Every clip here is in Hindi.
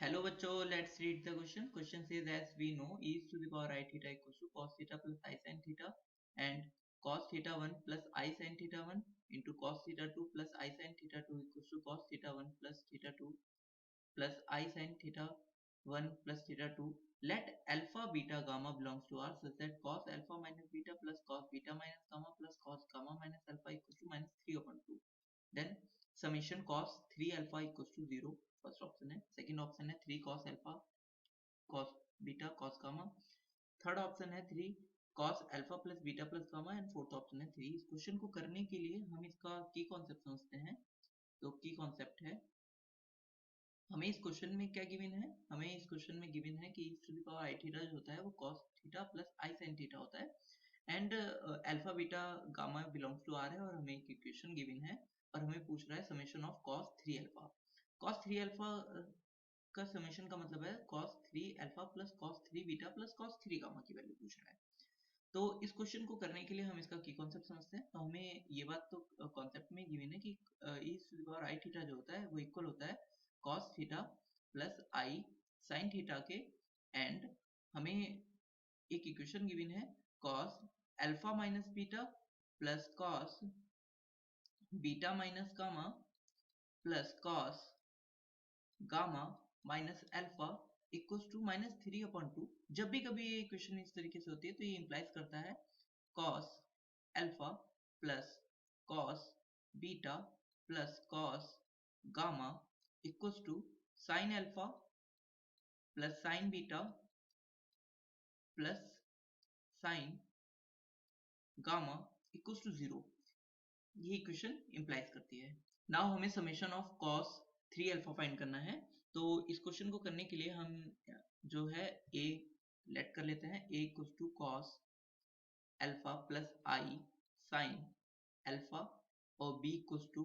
Hello बच्चों, let's read the question. Question says as we know e to the power I theta equals to cos theta plus I sin theta and cos theta 1 plus I sin theta 1 into cos theta 2 plus I sin theta 2 equals to cos theta 1 plus theta 2 plus I sin theta 1 plus theta 2. Let alpha beta gamma belongs to R such that cos alpha minus beta plus cos beta minus gamma plus cos gamma minus alpha equals to minus 3 upon 2. Then summation cos 3 alpha equals to 0 first option है. सेकंड ऑप्शन है 3 cos alpha cos beta cos gamma. Third option है 3 cos alpha plus beta plus gamma and fourth option है 3. इस क्वेश्चन को करने के लिए हम इसका की कॉन्सेप्ट समझते हैं. तो की कॉन्सेप्ट है, हमें इस क्वेश्चन में क्या गिवन है, हमें इस क्वेश्चन में गिवन है कि e to the power I theta जो होता है वो cos theta plus I sin theta होता है and alpha beta gamma belongs to R है और हमें एक इक्वेशन गिवन है और हमें पूछ रहा है summation of cos 3 alpha. cos 3 alpha का समेशन का मतलब है cos 3 alpha plus cos 3 beta plus cos 3 gamma की वैल्यू पूछ रहा है. तो इस क्वेश्चन को करने के लिए हम इसका की कॉन्सेप्ट समझते हैं. तो हमें ये बात तो कॉन्सेप्ट में गिवन है कि e to the power I theta जो होता है वो इक्वल होता है cos theta plus I sin theta के एंड हमें एक इक्वेशन गिवन है cos alpha minus beta plus cos beta minus gamma plus cos gamma minus alpha equals to minus 3 upon 2. जब भी कभी ये इक्वेशन इस तरीके से होती है तो ये इंप्लाइज करता है cos alpha plus cos beta plus cos gamma equals to sin alpha plus sin beta plus sin gamma equals to 0. ये इक्वेशन इंप्लाइज करती है. नाउ हमें summation of cos 3 alpha find करना है. तो इस क्वेश्चन को करने के लिए हम जो है a लेट कर लेते हैं. a equals to cos alpha plus I sin alpha और b equals to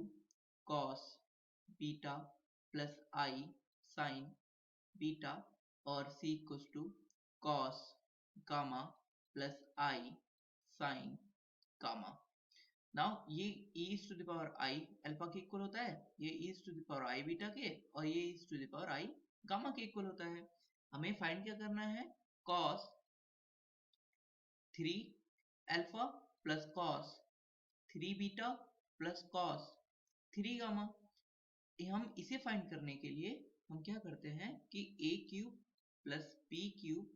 cos beta plus I sin beta और c equals to cos gamma plus I sin gamma. Now ये e to the power I alpha के इक्वल होता है, ये e to the power I beta के और ये e to the power I gamma के इक्वल होता है. हमें फाइंड क्या करना है cos 3 alpha plus cos 3 beta plus cos 3 gamma. हम इसे फाइंड करने के लिए हम क्या करते हैं कि a cube plus b cube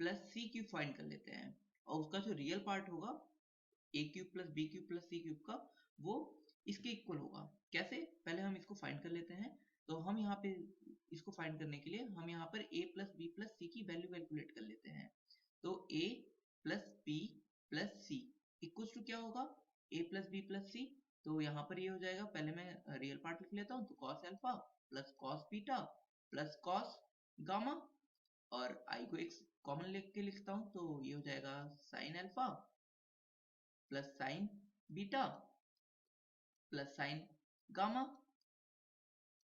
plus c cube find कर लेते हैं और उसका जो रियल पार्ट होगा a cube plus b cube plus c cube का वो इसके इक्वल होगा. कैसे, पहले हम इसको फाइंड कर लेते हैं. तो हम यहाँ पे इसको फाइंड करने के लिए हम यहाँ पर a plus b plus c की वैल्यू कैलकुलेट कर लेते हैं. तो a plus b plus c equal to क्या होगा a plus b plus c. तो यहाँ पर ये हो जाएगा, पहले मैं रियल पार्ट लिख लेता हूँ. तो cos alpha plus cos beta plus cos gamma और i को एक कॉमन लेके के लिखता हूँ. तो ये हो जाएगा sin alpha plus sin beta plus sin gamma.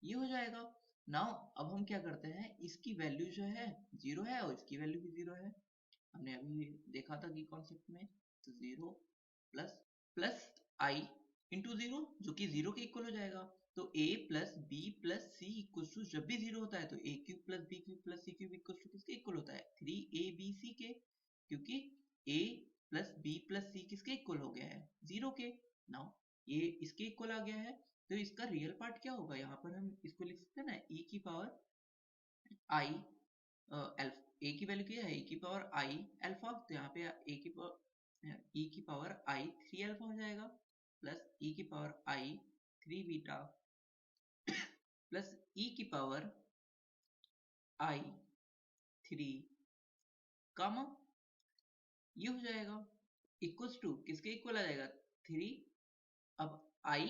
ये हो जाएगा. नाउ अब हम क्या करते हैं, इसकी वैल्यू जो है 0 है और इसकी वैल्यू भी 0 है. हमने अभी देखा था कि कॉन्सेप्ट में. तो 0 प्लस प्लस i इंटू 0 जो कि 0 के इक्वल हो जाएगा. तो a plus b plus c equal to जब भी 0 होता है तो a cube plus b cube plus c cube equal to किसके इक्वल होता है 3abc के, क्योंकि a plus b plus c किसके इक्वल हो गया है 0 के. नाउ ये इसके इक्वल आ गया है. तो इसका रियल पार्ट क्या होगा, यहाँ पर हम इसको लिख सकते हैं ना e की पावर i अल्फा. a की वैल्यू क्या है, e की पावर i अल्फा. तो यहाँ पे e की पावर i 3 अल्फा हो जाएगा प्लस e की power i 3 beta plus e की पावर i 3 गामा. ये हो जाएगा इक्वल्स टू किसके इक्वल आ जाएगा 3. अब i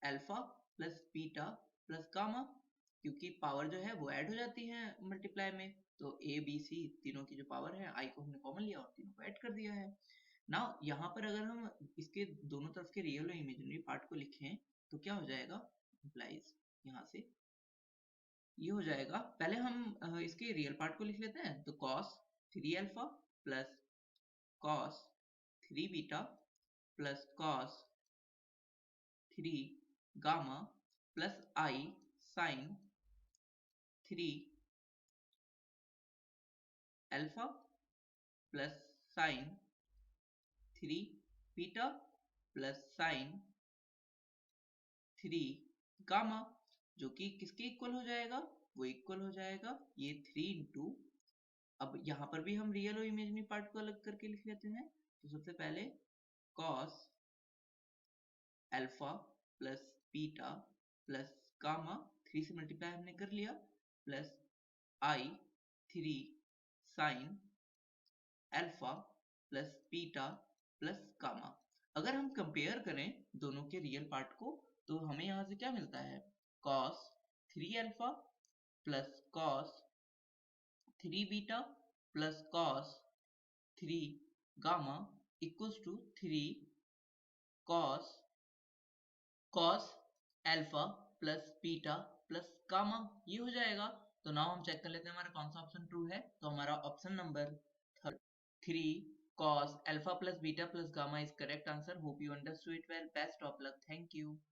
alpha plus beta plus gamma, क्योंकि पावर जो है वो ऐड हो जाती है मल्टीप्लाई में. तो a b c तीनों की जो पावर है i को हमने कॉमन लिया और तीनों को ऐड कर दिया है. नाउ यहाँ पर अगर हम इसके दोनों तरफ के रियल और इमेजिनरी पार्ट को लिखें तो क्या हो जाएगा, इम्प्लाइज यहाँ से ये हो जाएगा. पहले हम इसके रियल पार्ट को लिख लेते हैं. तो cos 3 alpha plus cos 3 beta plus cos 3 gamma plus i sin 3 alpha plus sign 3 beta plus sign 3 gamma, जो कि किसके इक्वल हो जाएगा, वो इक्वल हो जाएगा ये 3 इंटू, अब यहाँ पर भी हम रियल और इमेजिनरी पार्ट को अलग करके लिख लेते हैं। तो सबसे पहले cos alpha plus beta plus gamma, 3 से मल्टीप्लाई हमने कर लिया, प्लस आई 3 sine alpha plus beta plus gamma. अगर हम कंपेयर करें दोनों के रियल पार्ट को तो हमें यहाँ से क्या मिलता है, cos 3 alpha plus cos 3 beta plus cos 3 gamma equals to 3 cos alpha plus beta plus gamma, ये हो जाएगा। तो नाउ हम चेक कर लेते हैं हमारा कौन सा ऑप्शन ट्रू है। तो हमारा option number 3 cos alpha plus beta plus gamma is correct answer. Hope you understood it well. Best of luck. Thank you.